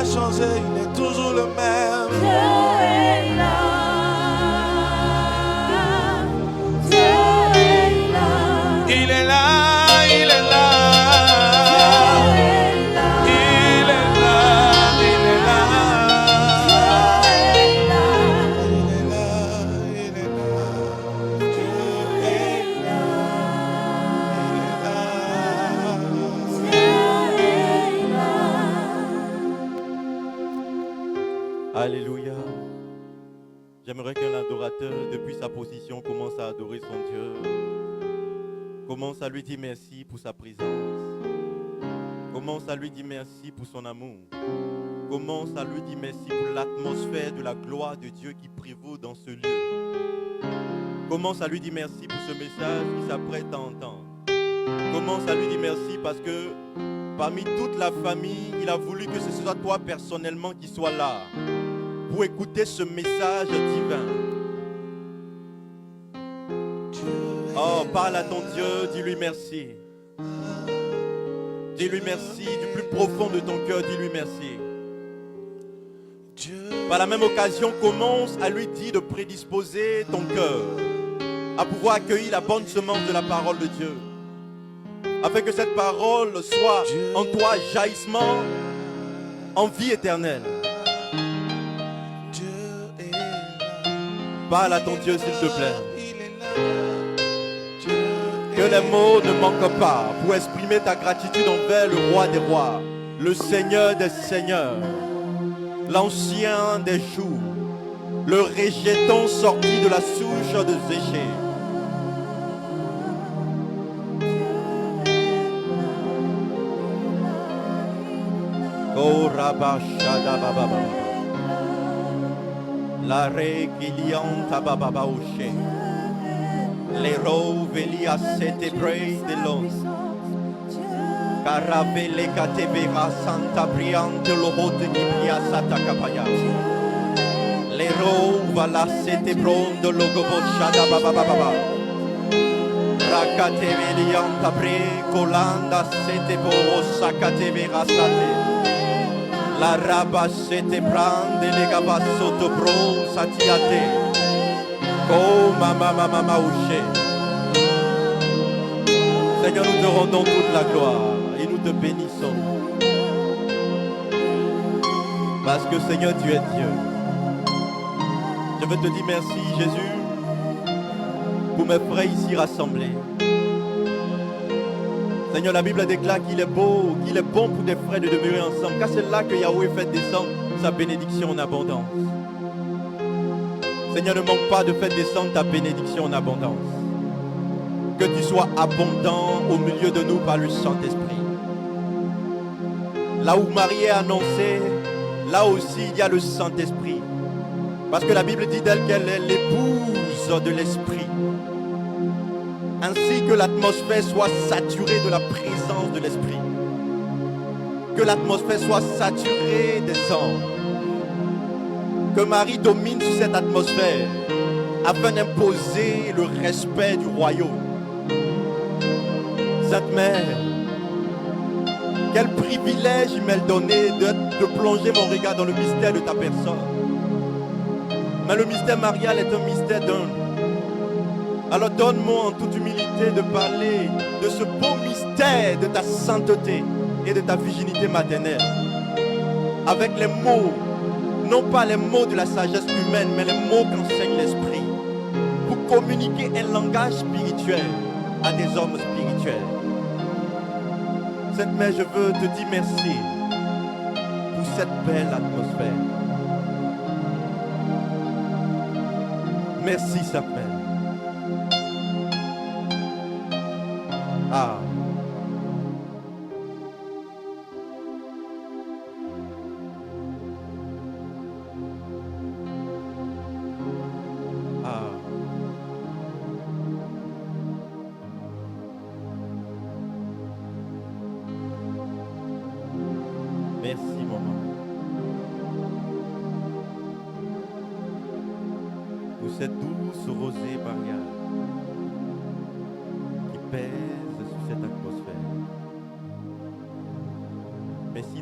pas changé, il est toujours le même. Dieu est là. Dieu est là. Il est là, il est là. Dieu est là. Il est là, il est là. Dieu est là. Il est là, il est là. Dieu est là. Alléluia. J'aimerais qu'un adorateur, depuis sa position, commence à adorer son Dieu. Commence à lui dire merci pour sa présence. Commence à lui dire merci pour son amour. Commence à lui dire merci pour l'atmosphère de la gloire de Dieu qui prévaut dans ce lieu. Commence à lui dire merci pour ce message qui s'apprête à entendre. Commence à lui dire merci parce que parmi toute la famille, il a voulu que ce soit toi personnellement qui sois là pour écouter ce message divin. Oh, parle à ton Dieu, dis-lui merci. Dis-lui merci du plus profond de ton cœur, dis-lui merci. Par la même occasion, commence à lui dire de prédisposer ton cœur à pouvoir accueillir la bonne semence de la parole de Dieu. Afin que cette parole soit en toi jaillissement en vie éternelle. Parle à ton Dieu s'il te plaît. Que les mots ne manquent pas pour exprimer ta gratitude envers le roi des rois, le Seigneur des seigneurs, l'ancien des jours, le rejeton sorti de la souche de Zéché. Oh Rabashada Baba Baba. La Rekilianta Baba Baouché. Les Rovelia Setebrei de Los. Caravele Catevera Santa Briante Lohote Nibria Sata Capaya. Les Rovala Setebron de Logobo Shada Baba Baba. Rakatevelianta Bre Colanda Setebo Sakatevera Sate. La raba sete prende le gabassoto bro satiate. Oh mama mama ouché. Seigneur, nous te rendons toute la gloire et nous te bénissons. Parce que Seigneur, tu es Dieu. Je veux te dire merci Jésus pour mes frères ici rassemblés. Seigneur, la Bible déclare qu'il est beau, qu'il est bon pour des frères de demeurer ensemble, car c'est là que Yahweh fait descendre sa bénédiction en abondance. Seigneur, ne manque pas de faire descendre ta bénédiction en abondance. Que tu sois abondant au milieu de nous par le Saint-Esprit. Là où Marie est annoncée, là aussi il y a le Saint-Esprit. Parce que la Bible dit d'elle qu'elle est l'épouse de l'Esprit. Ainsi que l'atmosphère soit saturée de la présence de l'Esprit. Que l'atmosphère soit saturée des anges. Que Marie domine sur cette atmosphère afin d'imposer le respect du royaume. Sainte Mère, quel privilège il m'est donné de plonger mon regard dans le mystère de ta personne. Mais le mystère marial est un mystère d'un. Alors donne-moi en toute humilité de parler de ce beau mystère de ta sainteté et de ta virginité maternelle. Avec les mots, non pas les mots de la sagesse humaine, mais les mots qu'enseigne l'Esprit. Pour communiquer un langage spirituel à des hommes spirituels. Sainte Mère, je veux te dire merci pour cette belle atmosphère. Merci Sainte Mère. Ah. Ah. Merci maman. Pour cette douce rosée mariale qui pèse sur cette atmosphère. Merci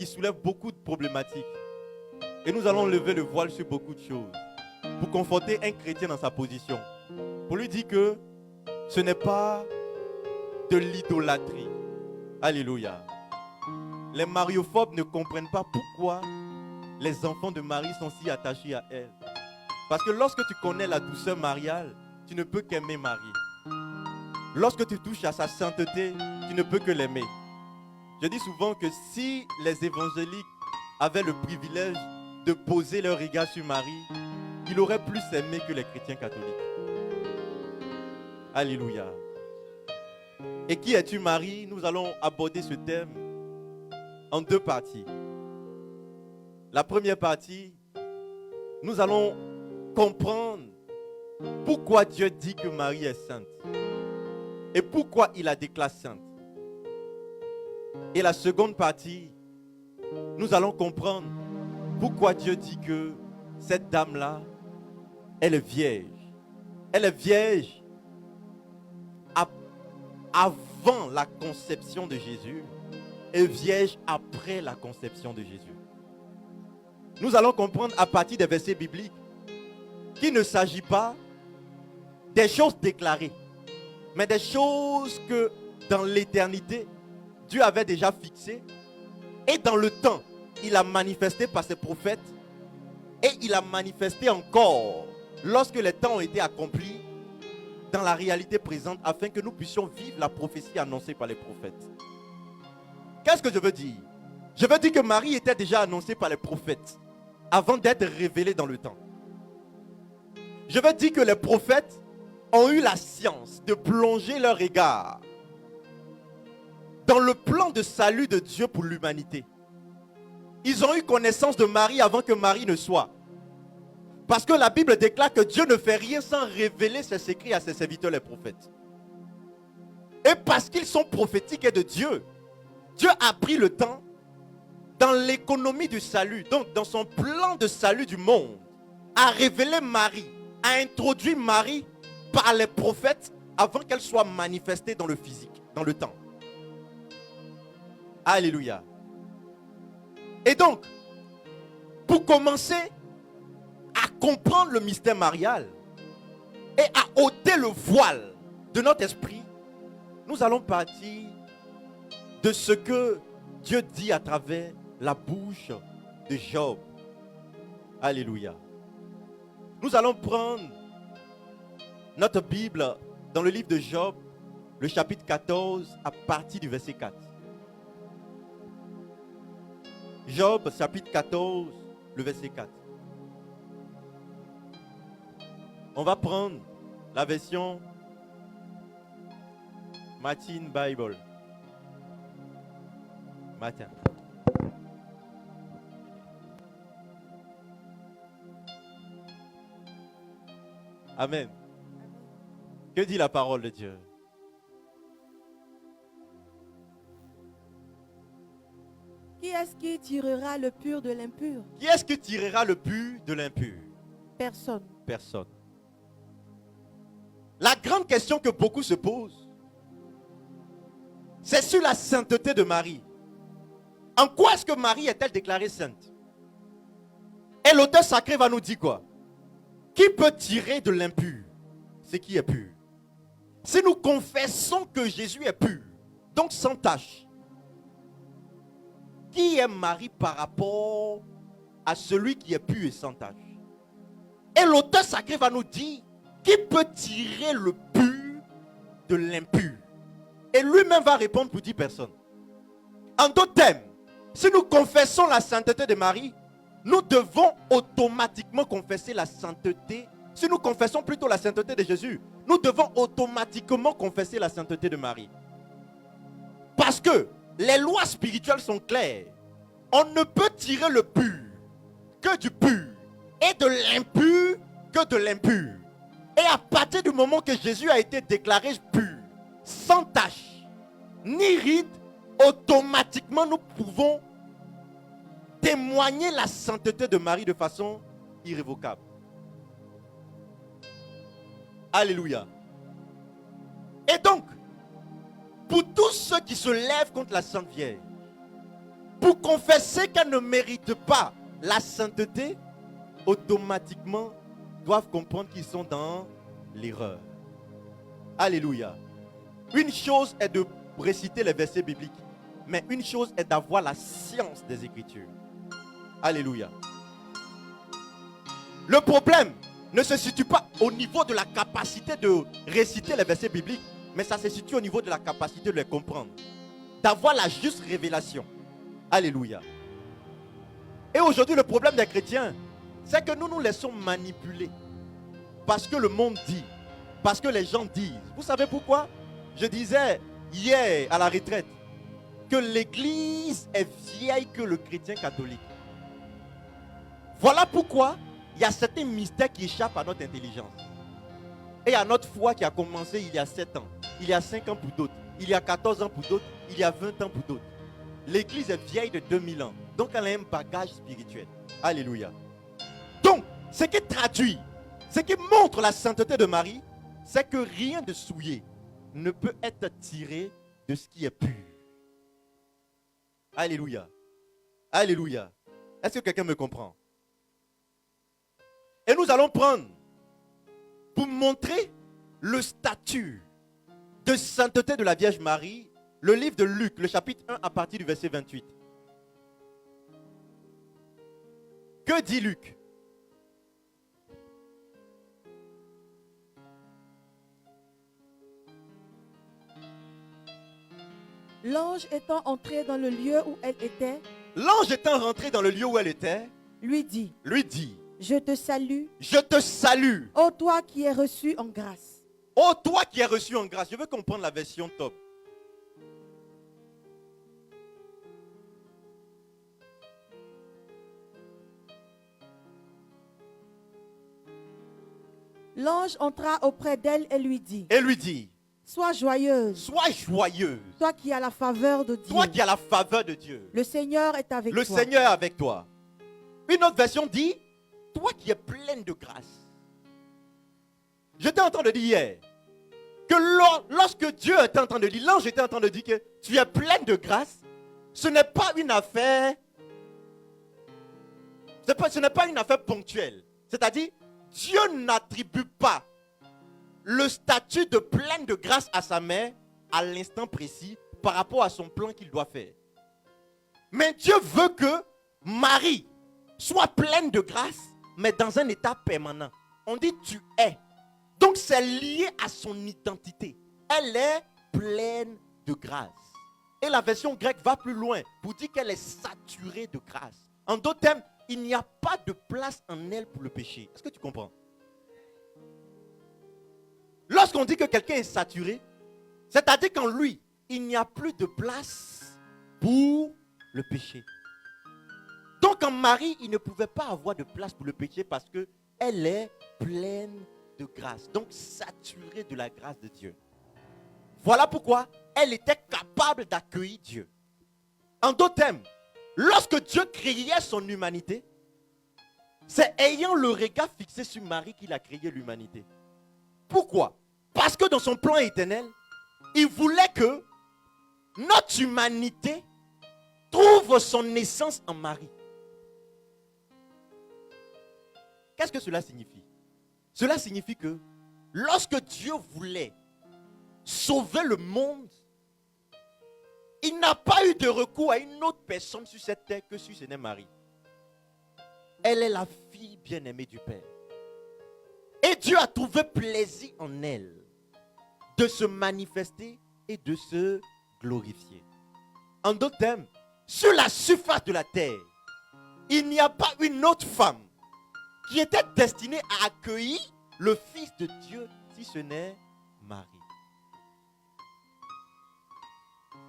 qui soulève beaucoup de problématiques. Et nous allons lever le voile sur beaucoup de choses pour conforter un chrétien dans sa position. Pour lui dire que ce n'est pas de l'idolâtrie. Alléluia. Les mariophobes ne comprennent pas pourquoi les enfants de Marie sont si attachés à elle. Parce que lorsque tu connais la douceur mariale, tu ne peux qu'aimer Marie. Lorsque tu touches à sa sainteté, tu ne peux que l'aimer. Je dis souvent que si les évangéliques avaient le privilège de poser leur regard sur Marie, ils auraient plus aimé que les chrétiens catholiques. Alléluia. Et qui es-tu, Marie? Nous allons aborder ce thème en deux parties. La première partie, nous allons comprendre pourquoi Dieu dit que Marie est sainte et pourquoi il la déclare sainte. Et la seconde partie, nous allons comprendre pourquoi Dieu dit que cette dame-là, elle est vierge. Elle est vierge avant la conception de Jésus et vierge après la conception de Jésus. Nous allons comprendre à partir des versets bibliques qu'il ne s'agit pas des choses déclarées, mais des choses que dans l'éternité, Dieu avait déjà fixées et dans le temps, il a manifesté par ses prophètes et il a manifesté encore lorsque les temps ont été accomplis dans la réalité présente afin que nous puissions vivre la prophétie annoncée par les prophètes. Qu'est-ce que je veux dire? Je veux dire que Marie était déjà annoncée par les prophètes avant d'être révélée dans le temps. Je veux dire que les prophètes ont eu la science de plonger leur regard dans le plan de salut de Dieu pour l'humanité. Ils ont eu connaissance de Marie avant que Marie ne soit. Parce que la Bible déclare que Dieu ne fait rien sans révéler ses secrets à ses serviteurs les prophètes. Et parce qu'ils sont prophétiques et de Dieu, Dieu a pris le temps dans l'économie du salut, donc dans son plan de salut du monde, à révéler Marie, à introduire Marie par les prophètes avant qu'elle soit manifestée dans le physique, dans le temps. Alléluia. Et donc, pour commencer à comprendre le mystère marial et à ôter le voile de notre esprit, nous allons partir de ce que Dieu dit à travers la bouche de Job. Alléluia. Nous allons prendre notre Bible dans le livre de Job, le chapitre 14, à partir du verset 4. Job, chapitre 14, le verset 4. On va prendre la version Martin Bible. Matin. Amen. Que dit la parole de Dieu? Qui est-ce qui tirera le pur de l'impur? Qui est-ce qui tirera le pur de l'impur? Personne. Personne. La grande question que beaucoup se posent, c'est sur la sainteté de Marie. En quoi est-ce que Marie est-elle déclarée sainte? Et l'auteur sacré va nous dire quoi? Qui peut tirer de l'impur ce qui est pur? Si nous confessons que Jésus est pur, donc sans tache, qui est Marie par rapport à celui qui est pur et sans tache? Et l'auteur sacré va nous dire qui peut tirer le pur de l'impur? Et lui-même va répondre pour 10 personnes. En d'autres termes, si nous confessons la sainteté de Marie, nous devons automatiquement confesser la sainteté. Si nous confessons plutôt la sainteté de Jésus, nous devons automatiquement confesser la sainteté de Marie. Parce que les lois spirituelles sont claires. On ne peut tirer le pur que du pur et de l'impur que de l'impur. Et à partir du moment que Jésus a été déclaré pur, sans tache, ni ride, automatiquement nous pouvons témoigner la sainteté de Marie de façon irrévocable. Alléluia. Et donc, pour tous ceux qui se lèvent contre la Sainte Vierge, pour confesser qu'elles ne méritent pas la sainteté, automatiquement doivent comprendre qu'ils sont dans l'erreur. Alléluia. Une chose est de réciter les versets bibliques, mais une chose est d'avoir la science des Écritures. Alléluia. Le problème ne se situe pas au niveau de la capacité de réciter les versets bibliques, mais ça se situe au niveau de la capacité de les comprendre, d'avoir la juste révélation. Alléluia. Et aujourd'hui, le problème des chrétiens, c'est que nous nous laissons manipuler parce que le monde dit, parce que les gens disent. Vous savez pourquoi? Je disais hier à la retraite que l'église est vieille que le chrétien catholique. Voilà pourquoi il y a certains mystères qui échappent à notre intelligence. Et à notre foi qui a commencé il y a 7 ans, il y a 5 ans pour d'autres, il y a 14 ans pour d'autres, il y a 20 ans pour d'autres. L'église est vieille de 2000 ans. Donc elle a un bagage spirituel. Alléluia. Donc, ce qui traduit, ce qui montre la sainteté de Marie, c'est que rien de souillé ne peut être tiré de ce qui est pur. Alléluia. Alléluia. Est-ce que quelqu'un me comprend? Et nous allons prendre, pour montrer le statut de sainteté de la Vierge Marie, le livre de Luc, le chapitre 1 à partir du verset 28. Que dit Luc? L'ange étant entré dans le lieu où elle était, L'ange étant rentré dans le lieu où elle était, lui dit, lui dit, je te salue, je te salue, ô toi qui es reçu en grâce. ô toi qui es reçu en grâce. Je veux comprendre la version top. L'ange entra auprès d'elle et lui dit, Et lui dit, sois joyeuse, sois joyeuse, toi qui as la faveur de Dieu. toi qui as la faveur de Dieu. Le Seigneur est avec Le toi. Seigneur est avec toi. Une autre version dit, toi qui es pleine de grâce. J'étais en train de dire hier que lorsque Dieu était en train de dire, l'ange était en train de dire que tu es pleine de grâce, ce n'est pas une affaire, ce n'est pas une affaire ponctuelle. C'est-à-dire, Dieu n'attribue pas le statut de pleine de grâce à sa mère à l'instant précis par rapport à son plan qu'il doit faire. Mais Dieu veut que Marie soit pleine de grâce, mais dans un état permanent. On dit tu es. Donc c'est lié à son identité. Elle est pleine de grâce. Et la version grecque va plus loin pour dire qu'elle est saturée de grâce. En d'autres termes, il n'y a pas de place en elle pour le péché. Est-ce que tu comprends? Lorsqu'on dit que quelqu'un est saturé, c'est-à-dire qu'en lui, il n'y a plus de place pour le péché. Donc en Marie, il ne pouvait pas avoir de place pour le péché parce qu'elle est pleine de grâce. Donc saturée de la grâce de Dieu. Voilà pourquoi elle était capable d'accueillir Dieu. En d'autres termes, lorsque Dieu créait son humanité, c'est ayant le regard fixé sur Marie qu'il a créé l'humanité. Pourquoi? Parce que dans son plan éternel, il voulait que notre humanité trouve son essence en Marie. Qu'est-ce que cela signifie? Cela signifie que lorsque Dieu voulait sauver le monde, il n'a pas eu de recours à une autre personne sur cette terre que si ce n'est Marie. Elle est la fille bien-aimée du Père. Et Dieu a trouvé plaisir en elle de se manifester et de se glorifier. En d'autres termes, sur la surface de la terre, il n'y a pas une autre femme qui était destinée à accueillir le Fils de Dieu si ce n'est Marie.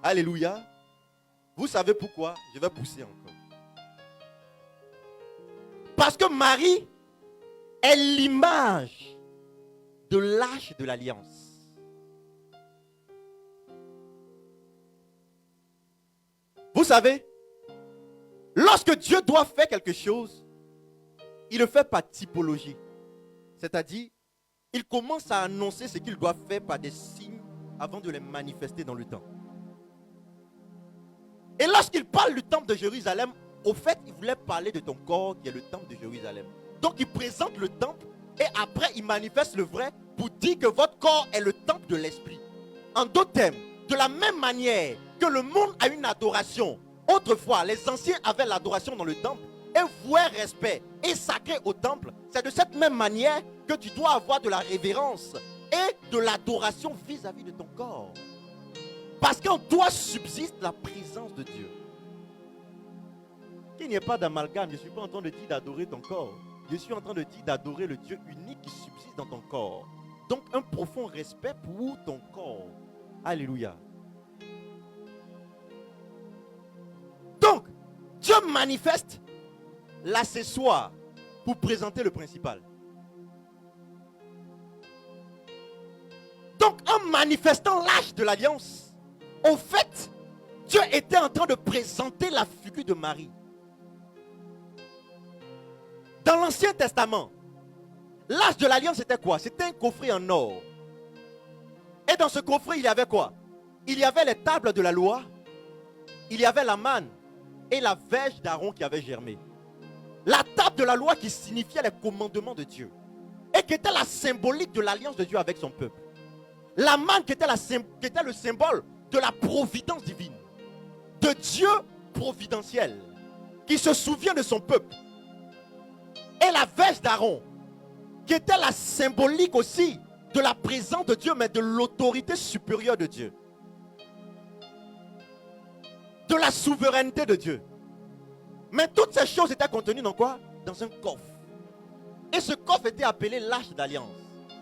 Alléluia. Vous savez pourquoi? Je vais pousser encore. Parce que Marie est l'image de l'arche de l'alliance. Vous savez, lorsque Dieu doit faire quelque chose, il le fait par typologie. C'est-à-dire, il commence à annoncer ce qu'il doit faire par des signes avant de les manifester dans le temps. Et lorsqu'il parle du temple de Jérusalem, au fait, il voulait parler de ton corps qui est le temple de Jérusalem. Donc il présente le temple et après il manifeste le vrai pour dire que votre corps est le temple de l'esprit. En d'autres termes, de la même manière que le monde a une adoration, autrefois les anciens avaient l'adoration dans le temple et vouaient respect et sacré au temple, c'est de cette même manière que tu dois avoir de la révérence et de l'adoration vis-à-vis de ton corps. Parce qu'en toi subsiste la présence de Dieu. Qu'il n'y ait pas d'amalgame, je ne suis pas en train de dire d'adorer ton corps. Je suis en train de dire d'adorer le Dieu unique qui subsiste dans ton corps. Donc un profond respect pour ton corps. Alléluia. Donc, Dieu manifeste l'accessoire pour présenter le principal. Donc, en manifestant l'âge de l'alliance, au fait, Dieu était en train de présenter la figure de Marie. Dans l'Ancien Testament, l'âge de l'alliance c'était quoi? C'était un coffret en or. Et dans ce coffret, il y avait quoi? Il y avait les tables de la loi, il y avait la manne et la verge d'Aaron qui avait germé. La table de la loi qui signifiait les commandements de Dieu et qui était la symbolique de l'alliance de Dieu avec son peuple. La manne qui était le symbole de la providence divine, de Dieu providentiel qui se souvient de son peuple. Et la verge d'Aaron qui était la symbolique aussi de la présence de Dieu, mais de l'autorité supérieure de Dieu, de la souveraineté de Dieu. Mais toutes ces choses étaient contenues dans quoi? Dans un coffre. Et ce coffre était appelé l'arche d'alliance.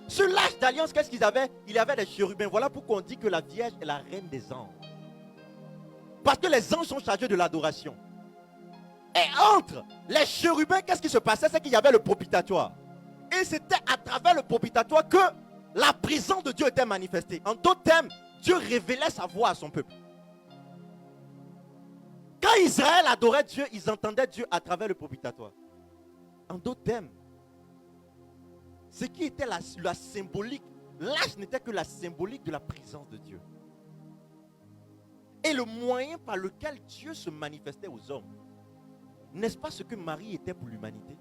Sur l'arche d'alliance, qu'est-ce qu'ils avaient? Il y avait des chérubins. Voilà pourquoi on dit que la Vierge est la reine des anges. Parce que les anges sont chargés de l'adoration. Et entre les chérubins, qu'est-ce qui se passait? C'est qu'il y avait le propitiatoire. Et c'était à travers le propitiatoire que la présence de Dieu était manifestée. En d'autres termes, Dieu révélait sa voix à son peuple. Quand Israël adorait Dieu, ils entendaient Dieu à travers le propitiatoire. En d'autres termes, ce qui était la symbolique, l'âge n'était que la symbolique de la présence de Dieu. Et le moyen par lequel Dieu se manifestait aux hommes. N'est-ce pas ce que Marie était pour l'humanité?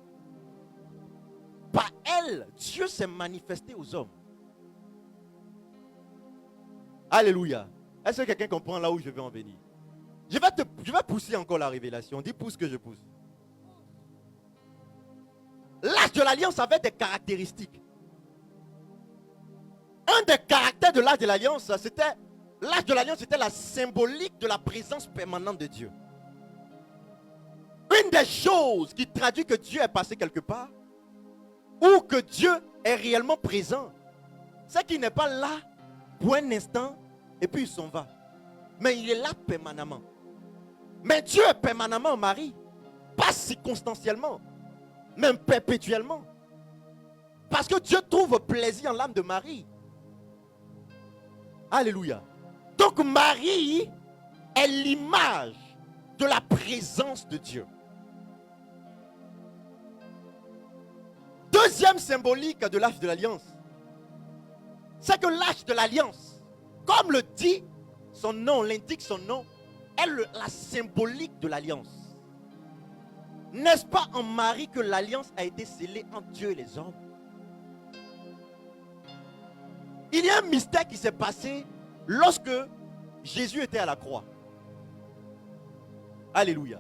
Par elle, Dieu s'est manifesté aux hommes. Alléluia. Est-ce que quelqu'un comprend là où je veux en venir? Je vais pousser encore la révélation. Dis pousse que je pousse. L'âge de l'alliance avait des caractéristiques. Un des caractères de l'âge de l'alliance, c'était la symbolique de la présence permanente de Dieu. Une des choses qui traduit que Dieu est passé quelque part, ou que Dieu est réellement présent, c'est qu'il n'est pas là pour un instant et puis il s'en va. Mais il est là permanemment. Mais Dieu est permanemment en Marie. Pas circonstanciellement, même perpétuellement. Parce que Dieu trouve plaisir en l'âme de Marie. Alléluia. Donc Marie est l'image de la présence de Dieu. Deuxième symbolique de l'âge de l'alliance, c'est que l'âge de l'alliance, comme le dit son nom, l'indique son nom, est la symbolique de l'alliance. N'est-ce pas en Marie que l'alliance a été scellée entre Dieu et les hommes? Il y a un mystère qui s'est passé lorsque Jésus était à la croix. Alléluia.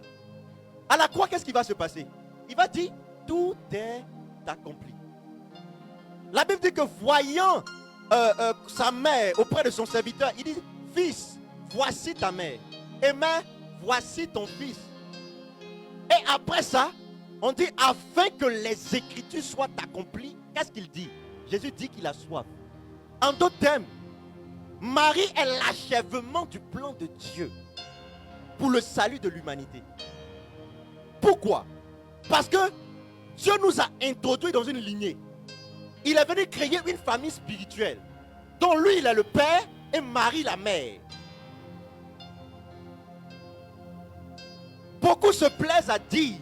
À la croix, qu'est-ce qui va se passer? Il va dire, tout est accompli. La Bible dit que voyant sa mère auprès de son serviteur, il dit, fils, voici ta mère. Et mère, voici ton fils. Et après ça, on dit, afin que les écritures soient accomplies, qu'est-ce qu'il dit? Jésus dit qu'il a soif. En d'autres termes, Marie est l'achèvement du plan de Dieu pour le salut de l'humanité. Pourquoi? Parce que Dieu nous a introduits dans une lignée. Il est venu créer une famille spirituelle dont lui il est le père et Marie la mère. Beaucoup se plaisent à dire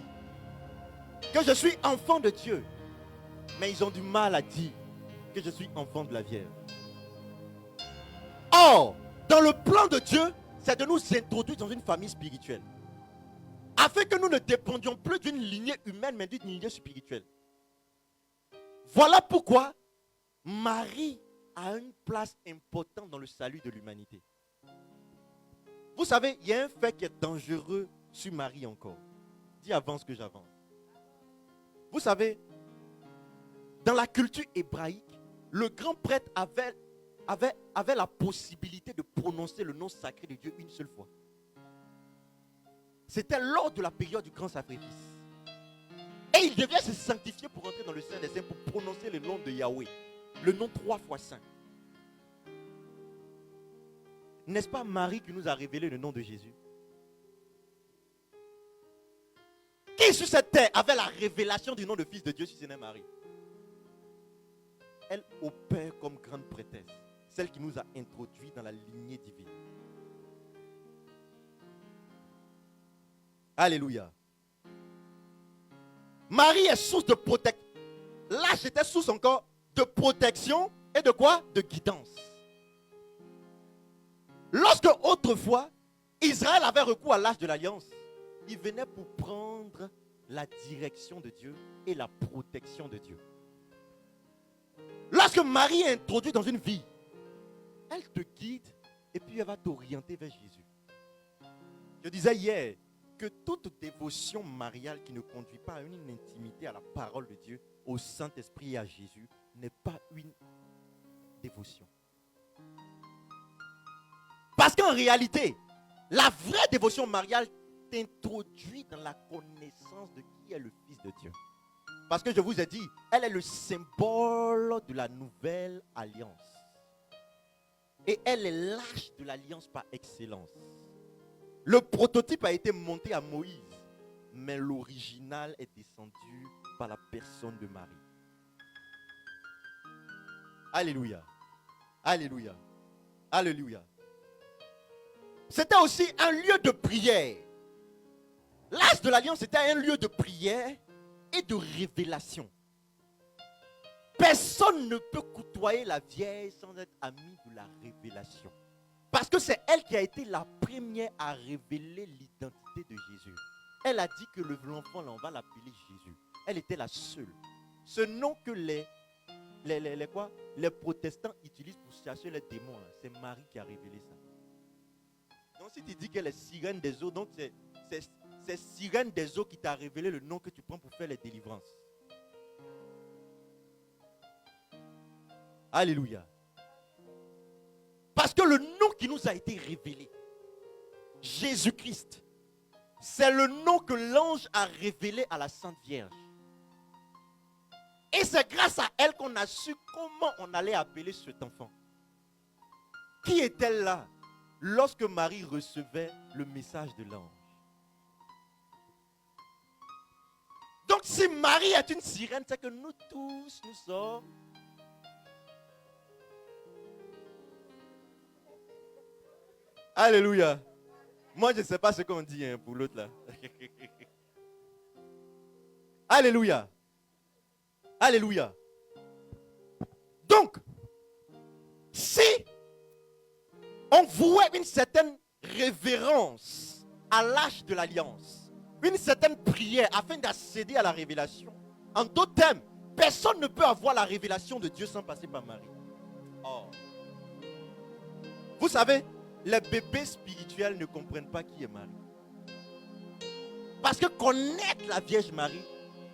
que je suis enfant de Dieu, mais ils ont du mal à dire que je suis enfant de la Vierge. Or, dans le plan de Dieu, c'est de nous introduire dans une famille spirituelle. Afin que nous ne dépendions plus d'une lignée humaine, mais d'une lignée spirituelle. Voilà pourquoi Marie a une place importante dans le salut de l'humanité. Vous savez, il y a un fait qui est dangereux sur Marie encore. Dis avance que j'avance. Vous savez, dans la culture hébraïque, le grand prêtre avait la possibilité de prononcer le nom sacré de Dieu une seule fois. C'était lors de la période du grand sacrifice. Et il devait se sanctifier pour entrer dans le Saint des Saints, pour prononcer le nom de Yahweh. Le nom 3 fois saint. N'est-ce pas Marie qui nous a révélé le nom de Jésus? Qui sur cette terre avait la révélation du nom de Fils de Dieu si ce n'est Marie? Elle opère comme grande prêtresse, celle qui nous a introduits dans la lignée divine. Alléluia. Marie est source de protection. Là, j'étais source encore de protection et de quoi? De guidance. Lorsque autrefois, Israël avait recours à l'Arche de l'Alliance, il venait pour prendre la direction de Dieu et la protection de Dieu. Lorsque Marie est introduite dans une vie, elle te guide et puis elle va t'orienter vers Jésus. Je disais hier que toute dévotion mariale qui ne conduit pas à une intimité à la parole de Dieu, au Saint-Esprit et à Jésus, n'est pas une dévotion. Parce qu'en réalité, la vraie dévotion mariale t'introduit dans la connaissance de qui est le Fils de Dieu. Parce que je vous ai dit, elle est le symbole de la nouvelle alliance. Et elle est l'arche de l'alliance par excellence. Le prototype a été monté à Moïse, mais l'original est descendu par la personne de Marie. Alléluia. Alléluia. Alléluia. C'était aussi un lieu de prière. L'arche de l'alliance était un lieu de prière et de révélation. Personne ne peut côtoyer la vieille sans être ami de la révélation. Parce que c'est elle qui a été la première à révéler l'identité de Jésus. Elle a dit que l'enfant, là, on va l'appeler Jésus. Elle était la seule. Ce nom que les protestants utilisent pour chercher les démons, là, c'est Marie qui a révélé ça. Donc si tu dis qu'elle est sirène des eaux, donc c'est sirène des eaux qui t'a révélé le nom que tu prends pour faire les délivrances. Alléluia. Parce que le nom qui nous a été révélé, Jésus-Christ, c'est le nom que l'ange a révélé à la Sainte Vierge. Et c'est grâce à elle qu'on a su comment on allait appeler cet enfant. Qui est-elle là lorsque Marie recevait le message de l'ange? Donc si Marie est une sirène, c'est que nous tous, nous sommes... Alléluia. Moi, je ne sais pas ce qu'on dit pour l'autre là. Alléluia. Alléluia. Donc, si on vouait une certaine révérence à l'arche de l'alliance, une certaine prière afin d'accéder à la révélation, en d'autres termes, personne ne peut avoir la révélation de Dieu sans passer par Marie. Oh. Vous savez, les bébés spirituels ne comprennent pas qui est Marie. Parce que connaître la Vierge Marie,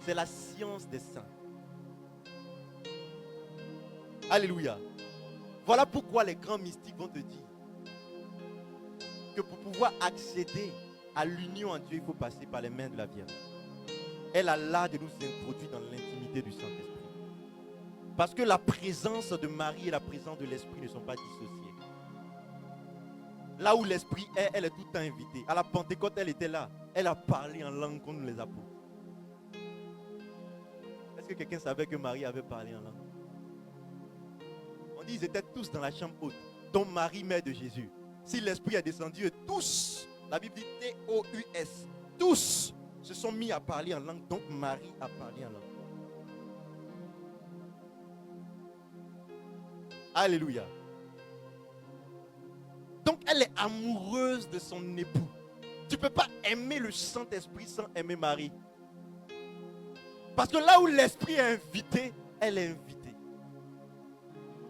c'est la science des saints. Alléluia. Voilà pourquoi les grands mystiques vont te dire que pour pouvoir accéder à l'union en Dieu, il faut passer par les mains de la Vierge. Elle a l'art de nous introduire dans l'intimité du Saint-Esprit. Parce que la présence de Marie et la présence de l'Esprit ne sont pas dissociées. Là où l'Esprit est, elle est tout le temps invitée. À la Pentecôte, elle était là. Elle a parlé en langue comme les apôtres. Est-ce que quelqu'un savait que Marie avait parlé en langue? On dit qu'ils étaient tous dans la chambre haute, dont Marie, mère de Jésus. Si l'Esprit est descendu, tous, la Bible dit T-O-U-S, tous se sont mis à parler en langue, donc Marie a parlé en langue. Alléluia. Donc elle est amoureuse de son époux. Tu ne peux pas aimer le Saint-Esprit sans aimer Marie. Parce que là où l'Esprit est invité, elle est invitée.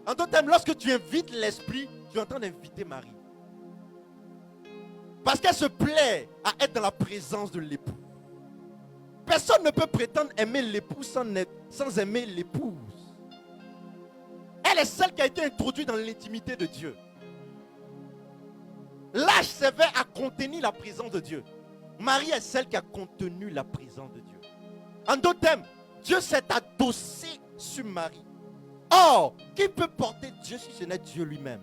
En d'autres termes, lorsque tu invites l'Esprit, tu es en train d'inviter Marie. Parce qu'elle se plaît à être dans la présence de l'époux. Personne ne peut prétendre aimer l'époux sans aimer l'épouse. Elle est celle qui a été introduite dans l'intimité de Dieu. L'âge sévère a contenu la présence de Dieu. Marie est celle qui a contenu la présence de Dieu. En d'autres termes, Dieu s'est adossé sur Marie. Or, qui peut porter Dieu si ce n'est Dieu lui-même?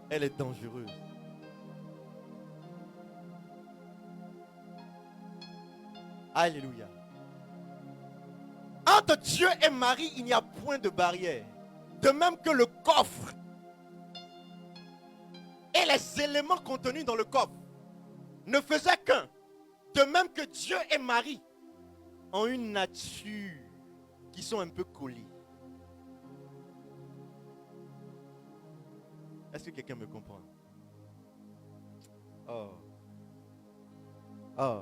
Elle est dangereuse. Alléluia. Entre Dieu et Marie, il n'y a point de barrière. De même que le coffre et les éléments contenus dans le coffre ne faisaient qu'un. De même que Dieu et Marie ont une nature qui sont un peu collées. Est-ce que quelqu'un me comprend? Oh. Oh.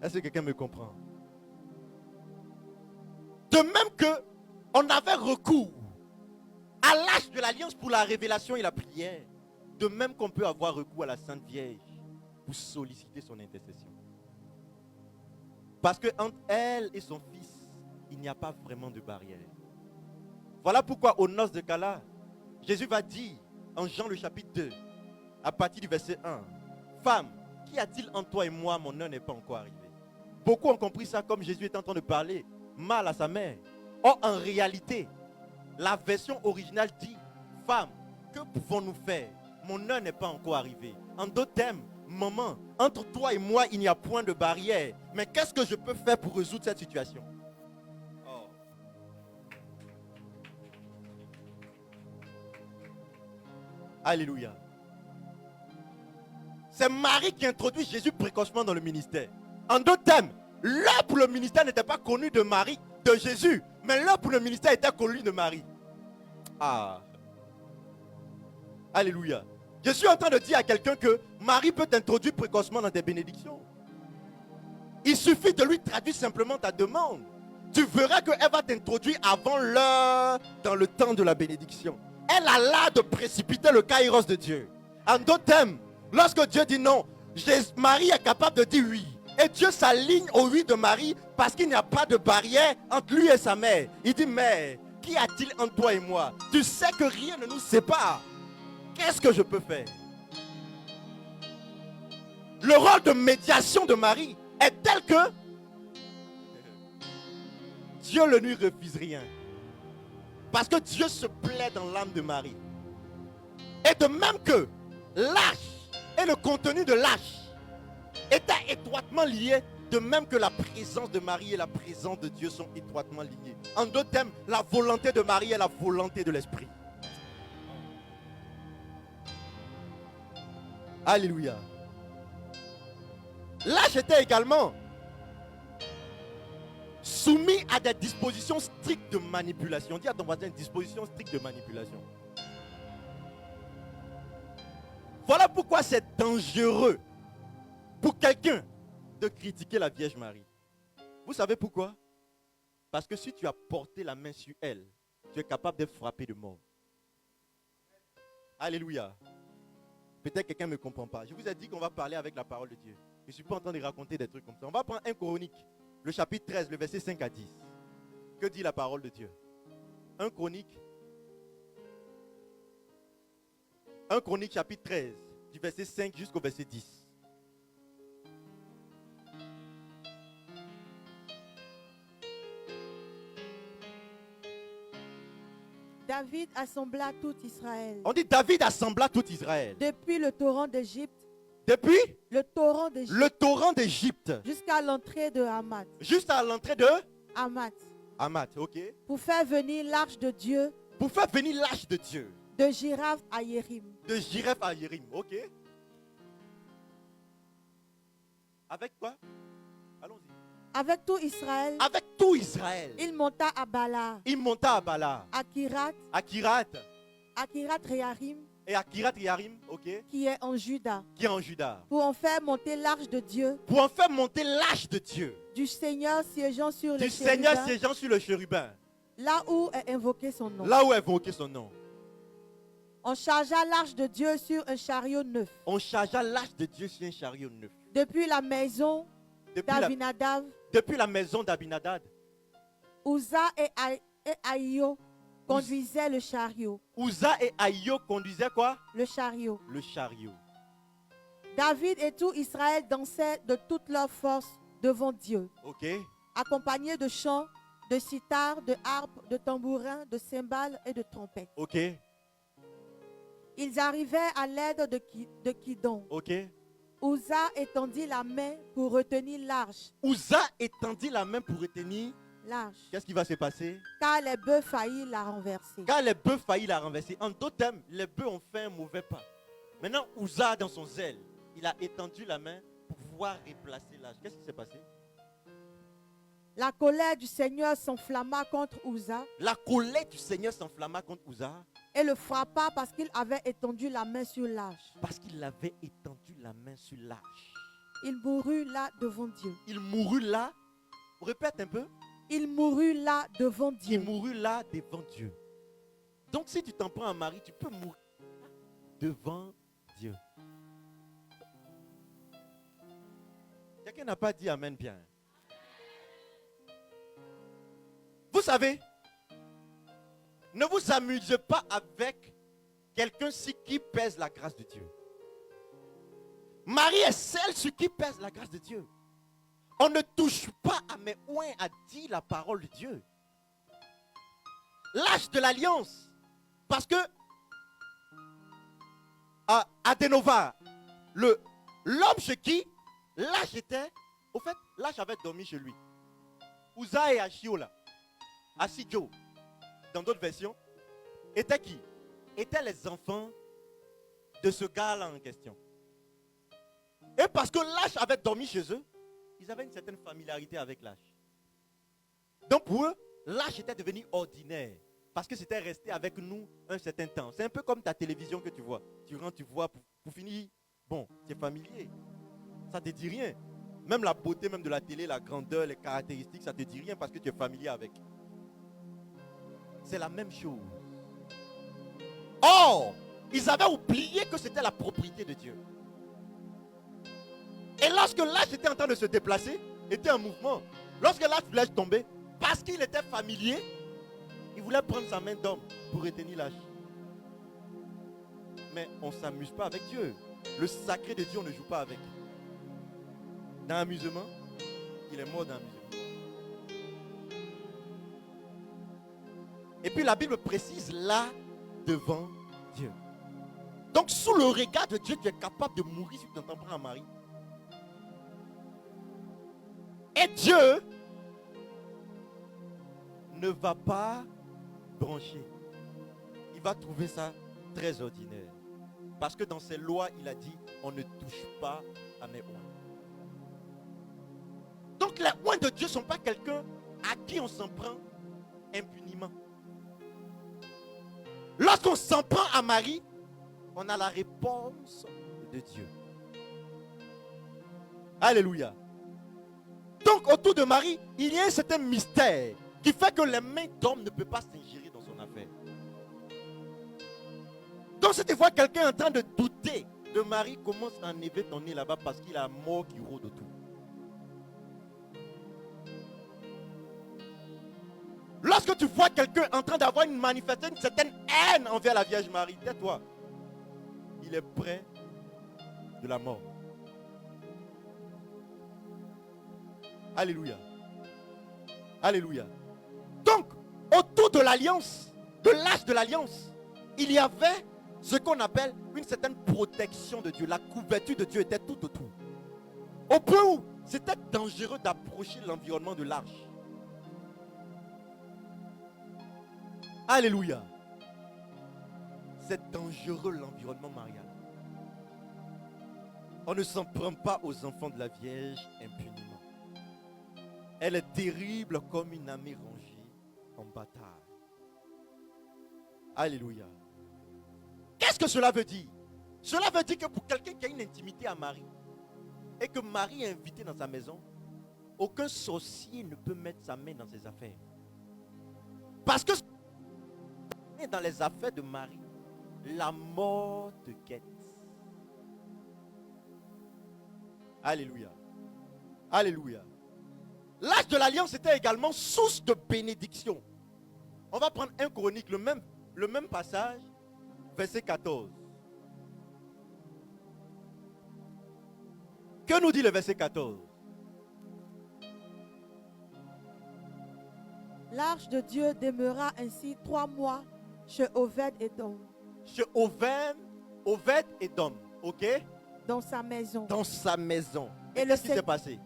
Est-ce que quelqu'un me comprend? De même que on avait recours à l'âge de l'alliance pour la révélation et la prière, de même qu'on peut avoir recours à la Sainte Vierge pour solliciter son intercession. Parce que entre elle et son fils, il n'y a pas vraiment de barrière. Voilà pourquoi aux noces de Cana, Jésus va dire en Jean le chapitre 2, à partir du verset 1, femme, qu'y a-t-il entre toi et moi? Mon heure n'est pas encore arrivée. Beaucoup ont compris ça comme Jésus est en train de parler mal à sa mère. Or, en réalité, la version originale dit, femme, que pouvons-nous faire? Mon heure n'est pas encore arrivée. En d'autres termes, maman, entre toi et moi, il n'y a point de barrière. Mais qu'est-ce que je peux faire pour résoudre cette situation? Oh. Alléluia. C'est Marie qui introduit Jésus précocement dans le ministère. En d'autres termes, l'heure pour le ministère n'était pas connue de Marie, de Jésus, mais l'heure pour le ministère était connue de Marie. Ah. Alléluia. Je suis en train de dire à quelqu'un que Marie peut t'introduire précocement dans tes bénédictions. Il suffit de lui traduire simplement ta demande. Tu verras qu'elle va t'introduire avant l'heure dans le temps de la bénédiction. Elle a l'art de précipiter le kairos de Dieu. En d'autres termes, lorsque Dieu dit non, Marie est capable de dire oui. Et Dieu s'aligne au oui de Marie parce qu'il n'y a pas de barrière entre lui et sa mère. Il dit, mère, qu'y a-t-il entre toi et moi? Tu sais que rien ne nous sépare. Qu'est-ce que je peux faire? Le rôle de médiation de Marie est tel que Dieu ne lui refuse rien. Parce que Dieu se plaît dans l'âme de Marie. Et de même que l'âge et le contenu de l'âge étaient étroitement liés, de même que la présence de Marie et la présence de Dieu sont étroitement liées. En d'autres termes, la volonté de Marie est la volonté de l'Esprit. Alléluia. L'âge était également soumis à des dispositions strictes de manipulation. Dis à ton voisin, dispositions strictes de manipulation. Voilà pourquoi c'est dangereux pour quelqu'un de critiquer la Vierge Marie. Vous savez pourquoi? Parce que si tu as porté la main sur elle, tu es capable d'être frappé de mort. Alléluia. Peut-être quelqu'un ne me comprend pas. Je vous ai dit qu'on va parler avec la parole de Dieu. Je ne suis pas en train de raconter des trucs comme ça. On va prendre 1 Chronique, le chapitre 13, le verset 5 à 10. Que dit la parole de Dieu? 1 Chronique chapitre 13, du verset 5 jusqu'au verset 10. David assembla tout Israël. On dit David assembla tout Israël. Depuis le torrent d'Égypte. Depuis le torrent d'Égypte. Le torrent d'Égypte. Jusqu'à l'entrée de Hamath. Juste à l'entrée de Hamath. Hamath, ok. Pour faire venir l'arche de Dieu. Pour faire venir l'arche de Dieu. De Jiraph à Yérim. De Jiraph à Yérim, ok. Avec quoi? Allons-y. Avec tout Israël, avec tout Israël. il monta à Bala, Il monta à Bala, à à Kirat Réarim, et à Kirat Yarim, ok, qui est en Juda, qui est en Juda, pour en faire monter l'arche de Dieu, pour en faire monter l'arche de Dieu, du Seigneur siégeant sur du les Seigneur chérubins, siégeant sur le chérubin, là où est invoqué son nom. là où est invoqué son nom. On chargea l'arche de Dieu sur un chariot neuf. On chargea l'arche de Dieu sur un chariot neuf. Depuis la maison d'Abinadav, Depuis la maison d'Abinadad, Uza et Aïo conduisaient le chariot. Uza et Aïo conduisaient quoi? Le chariot. Le chariot. David et tout Israël dansaient de toute leur force devant Dieu, Ok. accompagnés de chants, de sitars, de harpes, de tambourins, de cymbales et de trompettes. Ok. Ils arrivaient à l'aide de Kidon. Ok. Uza étendit la main pour retenir l'arche. Uza étendit la main pour retenir. L'arche. Qu'est-ce qui va se passer? Car les bœufs faillirent la renverser. Car les bœufs faillirent la renverser. En d'autres termes, les bœufs ont fait un mauvais pas. Maintenant, Uza, dans son zèle, il a étendu la main pour pouvoir replacer l'arche. Qu'est-ce qui s'est passé? La colère du Seigneur s'enflamma contre Uza La colère du Seigneur s'enflamma contre Uza et le frappa parce qu'il avait étendu la main sur l'arche. parce qu'il avait étendu la main sur l'arche. Il mourut là devant Dieu. Il mourut là. Répète un peu. Il mourut là devant Il Dieu. mourut là devant Dieu. Donc si tu t'en prends à Marie, tu peux mourir devant Dieu. Quelqu'un n'a pas dit amen bien. Vous savez, ne vous amusez pas avec quelqu'un sur qui pèse la grâce de Dieu. Marie est celle sur qui pèse la grâce de Dieu. On ne touche pas à mes oins à dire la parole de Dieu. L'âge de l'alliance. Parce que à Adenova, l'homme chez qui l'âge était, au fait, l'âge avait dormi chez lui. Uza et Ashiola, Asidjo, dans d'autres versions, étaient qui? Étaient les enfants de ce gars-là en question. Et parce que l'âge avait dormi chez eux, ils avaient une certaine familiarité avec l'âge. Donc pour eux, l'âge était devenu ordinaire. Parce que c'était resté avec nous un certain temps. C'est un peu comme ta télévision que tu vois. Tu rentres, tu vois, pour finir, bon, c'est familier. Ça ne te dit rien. Même la beauté même de la télé, la grandeur, les caractéristiques, ça ne te dit rien parce que tu es familier avec. C'est la même chose. Or, ils avaient oublié que c'était la propriété de Dieu. Et lorsque l'âge était en train de se déplacer, était en mouvement. Lorsque l'âge voulait tomber, parce qu'il était familier, il voulait prendre sa main d'homme pour retenir l'âge. Mais on ne s'amuse pas avec Dieu. Le sacré de Dieu, on ne joue pas avec. Dans l'amusement, il est mort dans l'amusement. Et puis la Bible précise là devant Dieu. Donc sous le regard de Dieu, tu es capable de mourir si tu t'en prends à Marie. Et Dieu ne va pas brancher. Il va trouver ça très ordinaire. Parce que dans ses lois, il a dit, on ne touche pas à mes oins. Donc les oins de Dieu ne sont pas quelqu'un à qui on s'en prend impunément. Lorsqu'on s'en prend à Marie, on a la réponse de Dieu. Alléluia. Donc autour de Marie, il y a un certain mystère qui fait que les mains d'homme ne peuvent pas s'ingérer dans son affaire. Donc si tu vois quelqu'un en train de douter de Marie, commence à enlever ton nez là-bas parce qu'il a la mort qui rôde autour. Lorsque tu vois quelqu'un en train d'avoir une manifestation, une certaine haine envers la Vierge Marie, tais-toi. Il est près de la mort. Alléluia. Alléluia. Donc, autour de l'alliance, de l'âge de l'alliance, il y avait ce qu'on appelle une certaine protection de Dieu. La couverture de Dieu était tout autour. Au point où c'était dangereux d'approcher l'environnement de l'arche. Alléluia. C'est dangereux l'environnement marial. On ne s'en prend pas aux enfants de la Vierge impunément. Elle est terrible comme une armée rangée en bataille. Alléluia. Qu'est-ce que cela veut dire? Cela veut dire que pour quelqu'un qui a une intimité à Marie et que Marie est invitée dans sa maison, aucun sorcier ne peut mettre sa main dans ses affaires. Parce que dans les affaires de Marie, la mort te guette. Alléluia. Alléluia. L'âge de l'alliance était également source de bénédiction. On va prendre 1 Chronique, le même passage, verset 14. Que nous dit le verset 14? L'arche de Dieu demeura ainsi 3 mois chez Obed-Édom, Chez Obed-Édom, ok? dans sa maison. Dans sa maison. Et Et le qu'est-ce qui Seigneur- s'est passé?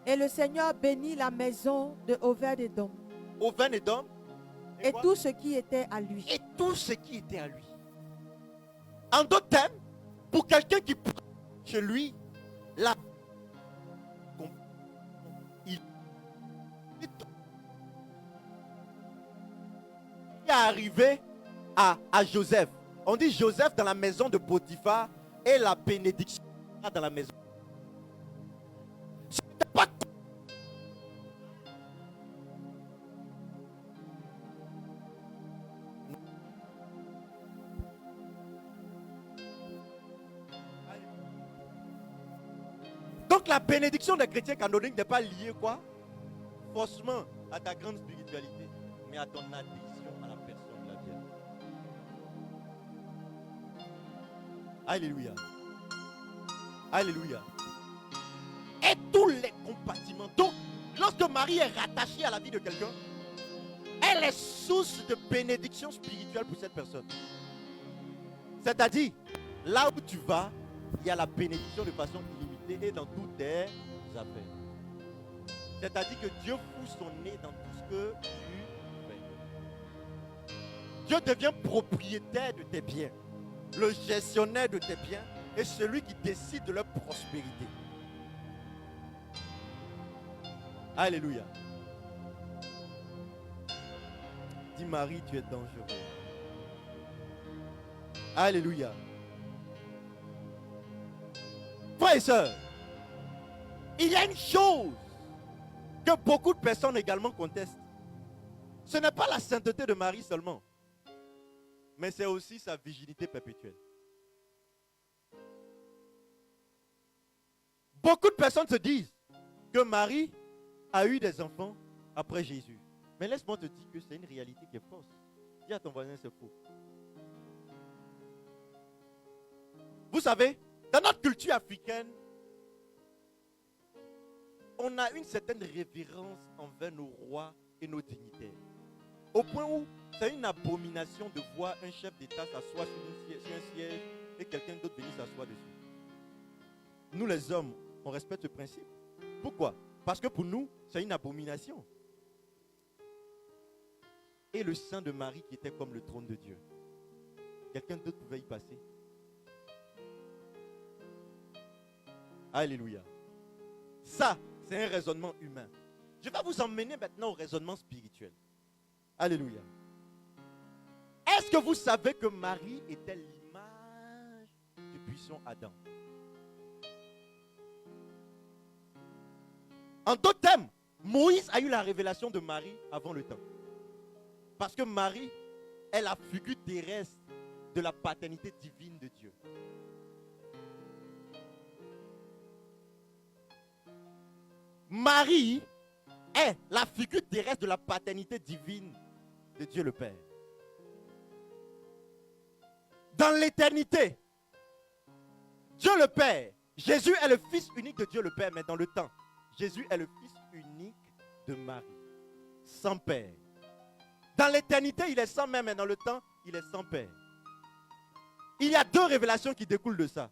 Et le Seigneur bénit la maison de Obed-Édom Obed-Édom et quoi? tout ce qui était à lui. Et tout ce qui était à lui. En d'autres termes, pour quelqu'un qui prend chez lui, la il est arrivé à Joseph. On dit Joseph dans la maison de Potiphar et la bénédiction dans la maison. Ce n'était pas donc la bénédiction des chrétiens canoniques n'est pas liée quoi? Forcément à ta grande spiritualité, mais à ton adhésion à la personne de la Vierge. Alléluia. Alléluia. Et tous les compartiments. Donc, lorsque Marie est rattachée à la vie de quelqu'un, elle est source de bénédiction spirituelle pour cette personne. C'est-à-dire, là où tu vas, il y a la bénédiction de façon illimitée et dans toutes tes affaires. C'est-à-dire que Dieu fout son nez dans tout ce que tu fais. Dieu devient propriétaire de tes biens, le gestionnaire de tes biens et celui qui décide de leur prospérité. Alléluia. Dis Marie, tu es dangereux. Alléluia. Frères et sœurs, il y a une chose que beaucoup de personnes également contestent. Ce n'est pas la sainteté de Marie seulement, mais c'est aussi sa virginité perpétuelle. Beaucoup de personnes se disent que Marie a eu des enfants après Jésus. Mais laisse-moi te dire que c'est une réalité qui est fausse. Dis à ton voisin, c'est faux. Vous savez, dans notre culture africaine, on a une certaine révérence envers nos rois et nos dignitaires. Au point où c'est une abomination de voir un chef d'État s'asseoir sur un siège et quelqu'un d'autre venir s'asseoir dessus. Nous les hommes, on respecte ce principe. Pourquoi? Parce que pour nous, c'est une abomination. Et le sein de Marie qui était comme le trône de Dieu. Quelqu'un d'autre pouvait y passer. Alléluia. Ça, c'est un raisonnement humain. Je vais vous emmener maintenant au raisonnement spirituel. Alléluia. Est-ce que vous savez que Marie était l'image du puissant Adam? En d'autres termes, Moïse a eu la révélation de Marie avant le temps. Parce que Marie est la figure terrestre de la paternité divine de Dieu. Marie est la figure terrestre de la paternité divine de Dieu le Père. Dans l'éternité, Dieu le Père, Jésus est le fils unique de Dieu le Père, mais dans le temps, Jésus est le fils unique de Marie, sans père. Dans l'éternité, il est sans mère, mais dans le temps, il est sans père. Il y a deux révélations qui découlent de ça.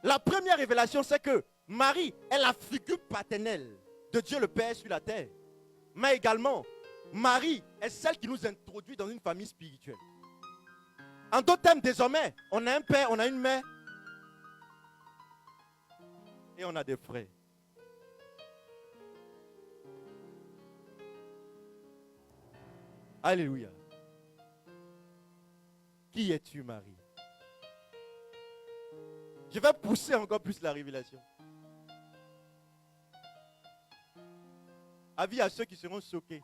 La première révélation, c'est que Marie est la figure paternelle de Dieu le Père sur la terre. Mais également, Marie est celle qui nous introduit dans une famille spirituelle. En d'autres termes, désormais, on a un père, on a une mère et on a des frères. Alléluia. Qui es-tu, Marie? Je vais pousser encore plus la révélation. Avis à ceux qui seront choqués.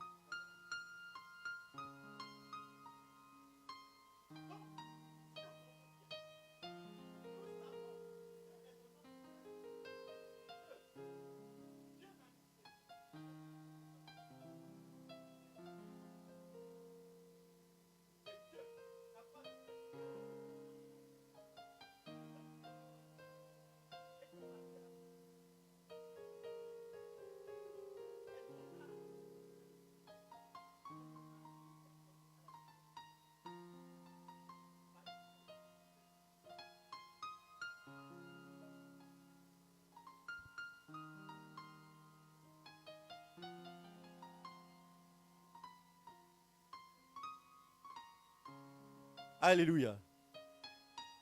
Alléluia.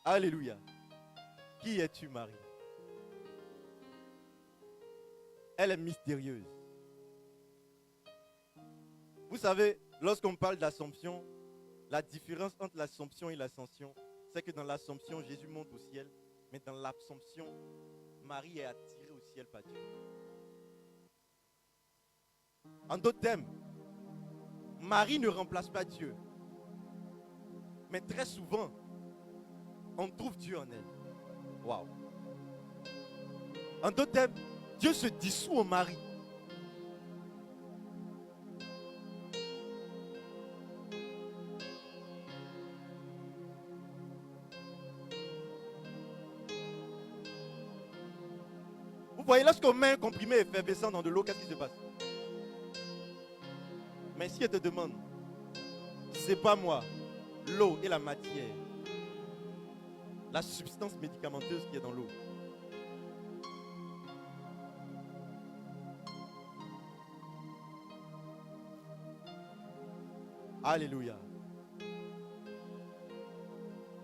Alléluia. Qui es-tu, Marie? Elle est mystérieuse. Vous savez, lorsqu'on parle d'Assomption, la différence entre l'Assomption et l'Ascension, c'est que dans l'Assomption, Jésus monte au ciel, mais dans l'Assomption, Marie est attirée au ciel par Dieu. En d'autres termes, Marie ne remplace pas Dieu. Mais très souvent, on trouve Dieu en elle. Waouh. En d'autres termes, Dieu se dissout au mari. Vous voyez, lorsqu'on met un comprimé effervescent dans de l'eau, qu'est-ce qui se passe? Mais si elle te demande, c'est pas moi, l'eau et la matière, la substance médicamenteuse qui est dans l'eau. Alléluia.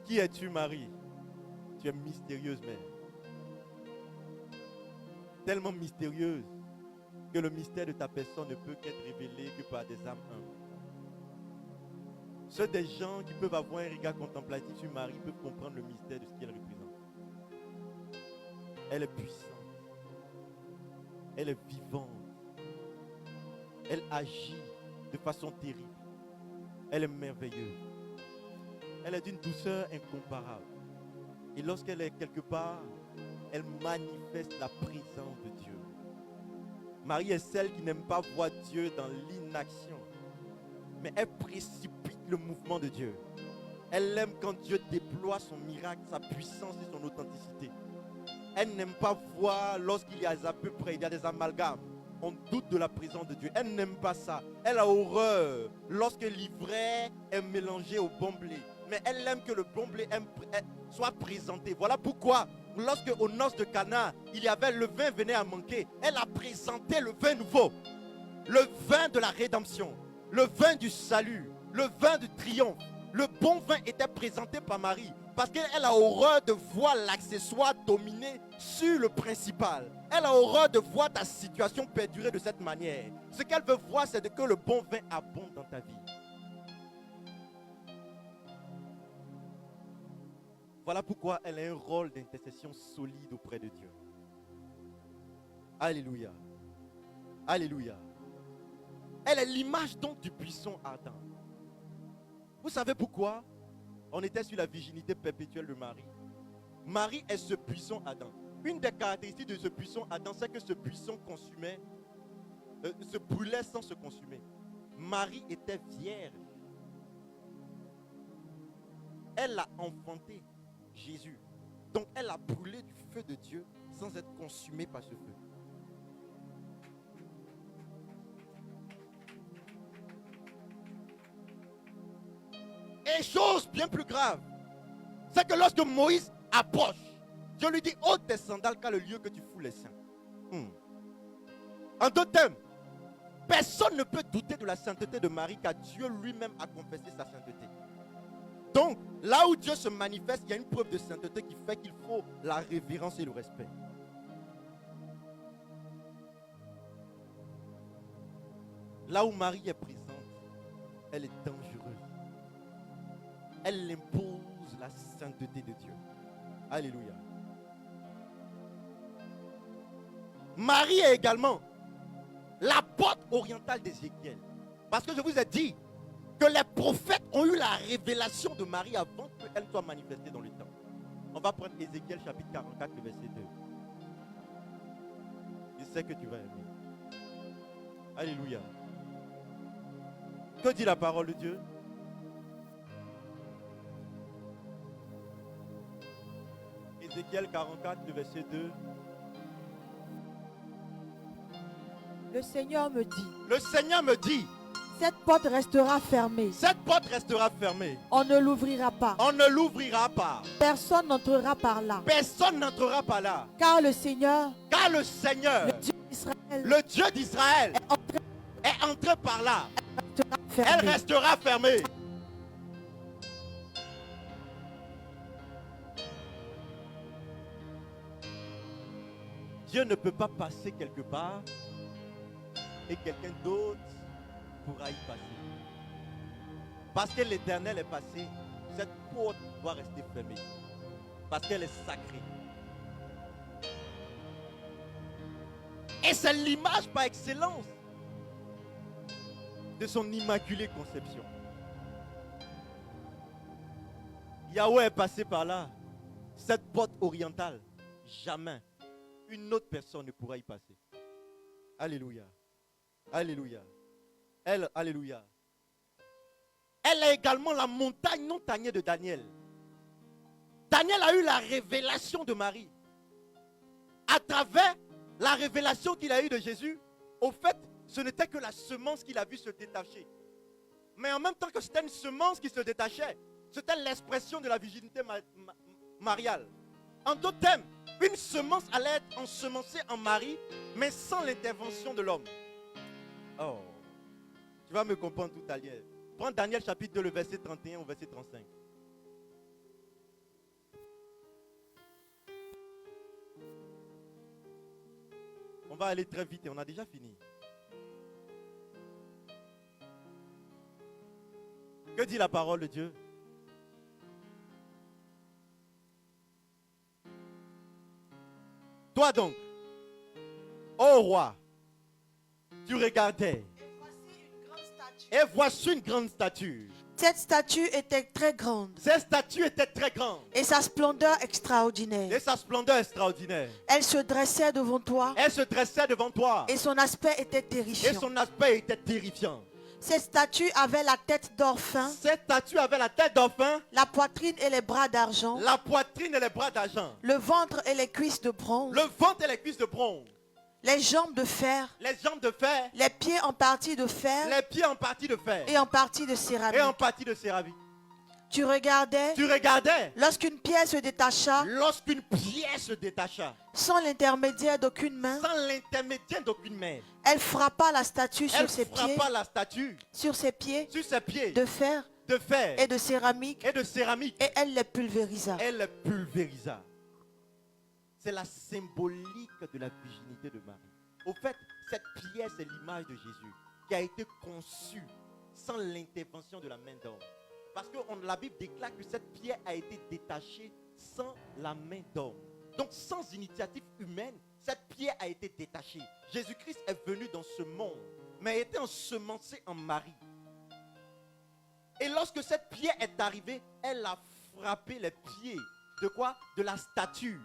Qui es-tu, Marie? Tu es mystérieuse, mère. Tellement mystérieuse que le mystère de ta personne ne peut qu'être révélé que par des âmes humbles. Ceux des gens qui peuvent avoir un regard contemplatif sur Marie peuvent comprendre le mystère de ce qu'elle représente. Elle est puissante. Elle est vivante. Elle agit de façon terrible. Elle est merveilleuse. Elle est d'une douceur incomparable. Et lorsqu'elle est quelque part, elle manifeste la présence de Dieu. Marie est celle qui n'aime pas voir Dieu dans l'inaction, mais elle précipite le mouvement de Dieu. Elle aime quand Dieu déploie son miracle, sa puissance et son authenticité. Elle n'aime pas voir lorsqu'il y a à peu près, il y a des amalgames. On doute de la présence de Dieu. Elle n'aime pas ça. Elle a horreur lorsque l'ivraie est mélangé au bon blé. Mais elle aime que le bon blé soit présenté. Voilà pourquoi, lorsque aux noces de Cana, il y avait le vin venait à manquer, elle a présenté le vin nouveau. Le vin de la rédemption. Le vin du salut. Le vin du triomphe. Le bon vin était présenté par Marie. Parce qu'elle a horreur de voir l'accessoire dominer sur le principal. Elle a horreur de voir ta situation perdurer de cette manière. Ce qu'elle veut voir, c'est que le bon vin abonde dans ta vie. Voilà pourquoi elle a un rôle d'intercession solide auprès de Dieu. Alléluia. Alléluia. Elle est l'image donc du buisson ardent. Vous savez pourquoi on était sur la virginité perpétuelle de Marie? Marie est ce buisson ardent. Une des caractéristiques de ce buisson ardent, c'est que ce buisson consumait, se brûlait sans se consumer. Marie était vierge. Elle a enfanté Jésus. Donc elle a brûlé du feu de Dieu sans être consumée par ce feu. Et chose bien plus grave, c'est que lorsque Moïse approche, Dieu lui dit: ôte tes sandales car le lieu que tu fous les saints. En d'autres termes, personne ne peut douter de la sainteté de Marie car Dieu lui-même a confessé sa sainteté. Donc, là où Dieu se manifeste, il y a une preuve de sainteté qui fait qu'il faut la révérence et le respect. Là où Marie est présente, elle est dangereuse. Elle impose la sainteté de Dieu. Alléluia. Marie est également la porte orientale d'Ézéchiel. Parce que je vous ai dit que les prophètes ont eu la révélation de Marie avant qu'elle soit manifestée dans le temps. On va prendre Ézéchiel chapitre 44, le verset 2. Je sais que tu vas aimer. Alléluia. Que dit la parole de Dieu? Ézéchiel 44, le verset 2. Le Seigneur me dit, Le Seigneur me dit, cette porte restera fermée. cette porte restera fermée. On ne l'ouvrira pas. On ne l'ouvrira pas. Personne n'entrera par là. Personne n'entrera par là. Car le Seigneur, Car le Seigneur, le Dieu d'Israël, le Dieu d'Israël, est est entré par là. restera Elle fermée. restera fermée. Dieu ne peut pas passer quelque part et quelqu'un d'autre pourra y passer. Parce que l'Éternel est passé, cette porte doit rester fermée. Parce qu'elle est sacrée. Et c'est l'image par excellence de son immaculée conception. Yahweh est passé par là. Cette porte orientale, jamais une autre personne ne pourra y passer. Alléluia. Alléluia. Elle, alléluia. Elle est également la montagne non tagnée de Daniel. Daniel a eu la révélation de Marie. À travers la révélation qu'il a eue de Jésus, au fait, ce n'était que la semence qu'il a vue se détacher. Mais en même temps que c'était une semence qui se détachait, c'était l'expression de la virginité mariale. En d'autres termes, une semence allait être ensemencée en Marie, mais sans l'intervention de l'homme. Oh, tu vas me comprendre tout à l'heure. Prends Daniel chapitre 2, le verset 31 au verset 35. On va aller très vite et on a déjà fini. Que dit la parole de Dieu? Toi donc, ô roi, tu regardais, et voici une grande statue. Cette statue était très grande Cette statue était très grande et sa splendeur extraordinaire. et sa splendeur extraordinaire. Elle se dressait devant toi Elle se dressait devant toi et son aspect était et terrifiant. son aspect était terrifiant. Cette statue avait la tête d'or fin, Cette statue avait la tête d'enfant, la poitrine et les bras d'argent, la poitrine et les bras d'argent, le ventre et les cuisses de bronze, le ventre et les cuisses de bronze, les jambes de fer, les jambes de fer, les pieds en partie de fer les pieds en partie de fer et en partie de et en céramique. partie de céramique. Tu regardais Tu regardais lorsqu'une pièce se détacha lorsqu'une pièce se détacha, sans l'intermédiaire d'aucune main. sans l'intermédiaire d'aucune main. Elle frappa la statue Elle sur ses pieds, frappa la statue sur ses pieds sur ses pieds de fer de fer et de céramique et de céramique. et elle les pulvérisa. Elle les pulvérisa. C'est la symbolique de la virginité de Marie. Au fait, cette pièce est l'image de Jésus qui a été conçue sans l'intervention de la main d'homme. Parce que la Bible déclare que cette pierre a été détachée sans la main d'homme. Donc sans initiative humaine, cette pierre a été détachée. Jésus-Christ est venu dans ce monde, mais a été ensemencé en Marie. Et lorsque cette pierre est arrivée, elle a frappé les pieds de quoi? De la statue.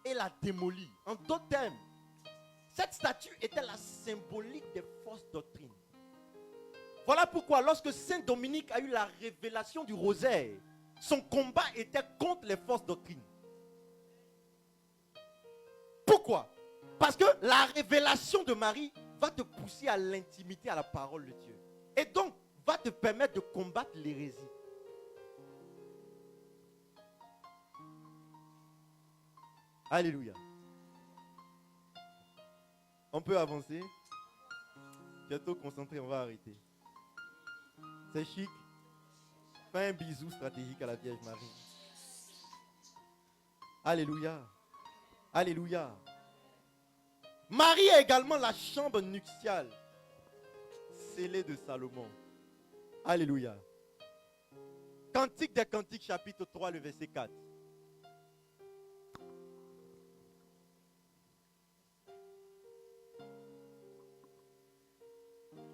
Et l'a démolie. En d'autres termes, cette statue était la symbolique des fausses doctrines. Voilà pourquoi lorsque Saint Dominique a eu la révélation du rosaire, son combat était contre les fausses doctrines. Pourquoi? Parce que la révélation de Marie va te pousser à l'intimité, à la parole de Dieu. Et donc, va te permettre de combattre l'hérésie. Alléluia. On peut avancer. Bientôt concentré, on va arrêter. C'est chic. Fais un bisou stratégique à la Vierge Marie. Alléluia. Alléluia. Marie est également la chambre nuptiale scellée de Salomon. Alléluia. Cantique des Cantiques, chapitre 3, le verset 4.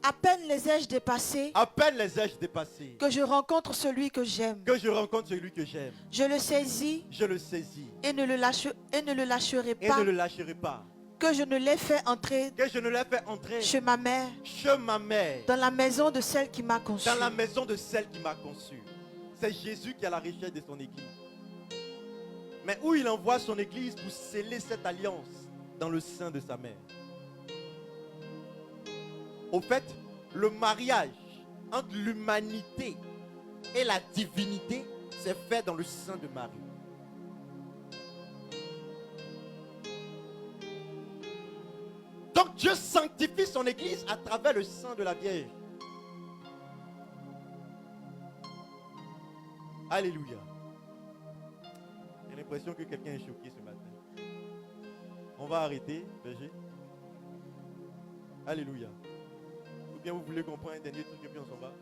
À peine les ai-je dépassés À peine les ai-je dépassés que je rencontre celui que j'aime. que je rencontre celui que j'aime. Je le saisis Je le saisis et ne le lâcherai et pas. ne le lâcherai pas. Que je ne l'ai fait entrer Que je ne l'ai fait entrer chez ma mère, chez ma mère, dans la maison de celle qui m'a conçu. dans la maison de celle qui m'a conçu. C'est Jésus qui a la richesse de son église. Mais où il envoie son église pour sceller cette alliance dans le sein de sa mère. Au fait, le mariage entre l'humanité et la divinité s'est fait dans le sein de Marie. Donc Dieu sanctifie son église à travers le sang de la Vierge. Alléluia. J'ai l'impression que quelqu'un est choqué ce matin. On va arrêter, berger. Alléluia. Ou bien vous voulez qu'on prenne un dernier truc et puis on s'en va?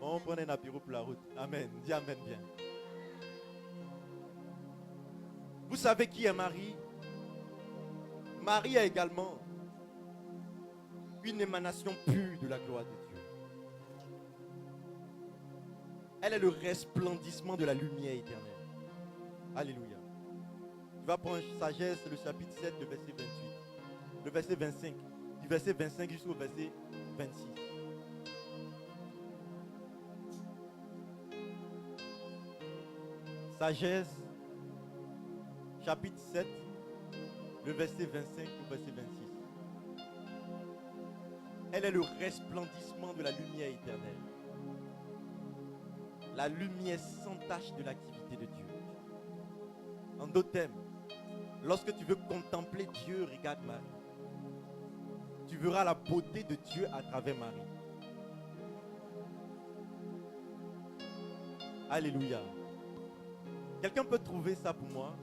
On prend un apéro pour la route. Amen. Dis amen bien. Vous savez qui est Marie? Marie est également une émanation pure de la gloire de Dieu. Elle est le resplendissement de la lumière éternelle. Alléluia. Tu vas prendre Sagesse, le chapitre 7, le verset 28. Le verset 25. Du verset 25 jusqu'au verset 26. Sagesse, chapitre 7, le verset 25 au verset 26. Elle est le resplendissement de la lumière éternelle. La lumière sans tache de l'activité de Dieu. En d'autres termes, lorsque tu veux contempler Dieu, regarde Marie. Tu verras la beauté de Dieu à travers Marie. Alléluia. Quelqu'un peut trouver ça pour moi?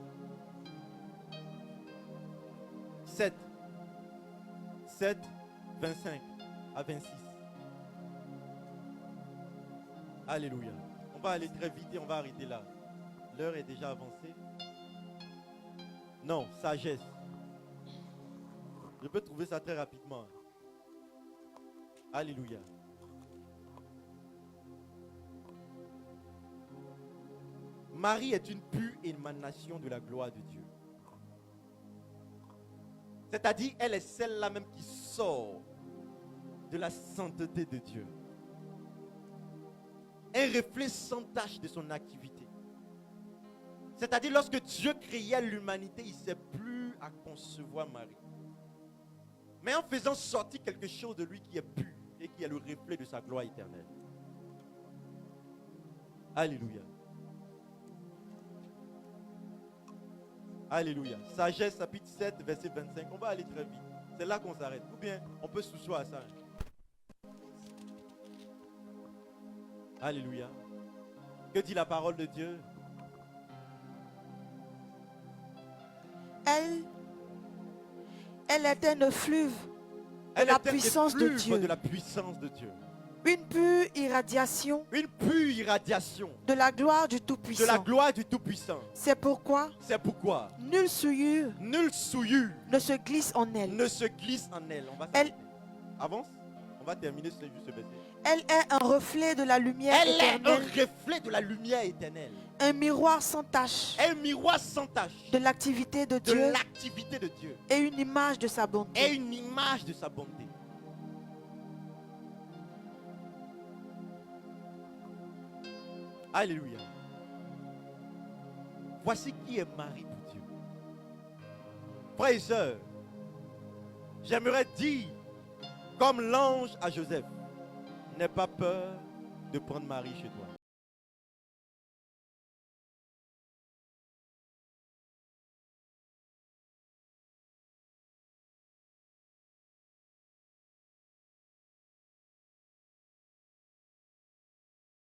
7, 25 à 26. Alléluia. On va aller très vite et on va arrêter là. L'heure est déjà avancée. Non, sagesse. Je peux trouver ça très rapidement. Alléluia. Marie est une pure émanation de la gloire de Dieu. C'est-à-dire, elle est celle-là même qui sort de la sainteté de Dieu. Un reflet sans tache de son activité. C'est-à-dire, lorsque Dieu créait l'humanité, il ne sait plus à concevoir Marie. Mais en faisant sortir quelque chose de lui qui est pur et qui est le reflet de sa gloire éternelle. Alléluia. Alléluia. Sagesse, chapitre 7, verset 25. On va aller très vite. C'est là qu'on s'arrête. Ou bien, on peut s'asseoir à ça. Alléluia. Que dit la parole de Dieu? Elle était un fleuve de la puissance de Dieu. De la puissance de Dieu. Une pure irradiation Une pure irradiation de la gloire du de la Tout-Puissant. gloire du Tout-Puissant. C'est pourquoi C'est pourquoi nulle souillure nulle souillure ne se glisse en elle. ne se glisse en elle. On va Elle- s'arrêter. Avance. On va terminer sur juste ce verset. Elle est un reflet de la lumière Elle est un éternelle, reflet de la lumière éternelle. un miroir sans tache Un miroir sans tache de l'activité de de Dieu l'activité de Dieu. et une image de sa bonté. Et une image de sa bonté. Alléluia. Voici qui est Marie pour Dieu. Frères et sœurs, j'aimerais dire, comme l'ange à Joseph, n'aie pas peur de prendre Marie chez toi.